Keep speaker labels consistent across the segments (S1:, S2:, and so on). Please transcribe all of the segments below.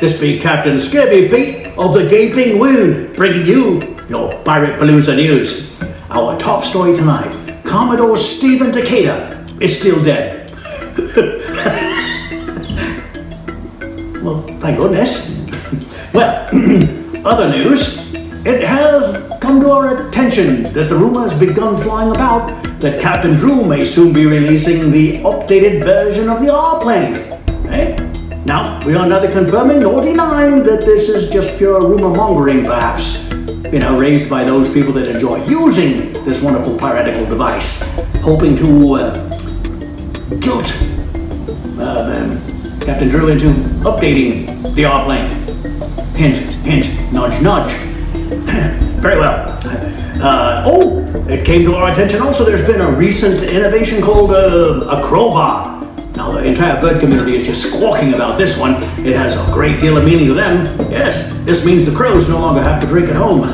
S1: This be Captain Scabby Pete of the Gaping Wound, bringing you your PiratePalooza news. Our top story tonight, Commodore Stephen Decatur is still dead. Well, thank goodness. Well, other news. It has come to our attention that the rumor has begun flying about that Captain Drew may soon be releasing the updated version of the R-plane. Right? Now, we are neither confirming nor denying that this is just pure rumor mongering, perhaps. Raised by those people that enjoy using this wonderful piratical device, hoping to guilt Captain Drew into updating the R-plane. Hint, hint, nudge, nudge. Very well. It came to our attention also there's been a recent innovation called a crowbar. Now the entire bird community is just squawking about this one. It has a great deal of meaning to them. Yes, this means the crows no longer have to drink at home.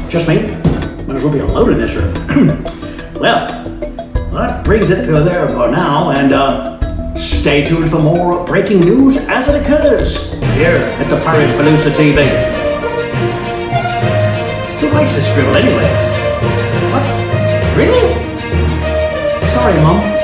S1: Just me? Might as well be alone in this room. Well, that brings it to there for now, and stay tuned for more breaking news as it occurs here at the PiratePalooza TV. Who writes this scribble anyway? What? Really? Sorry, Mom.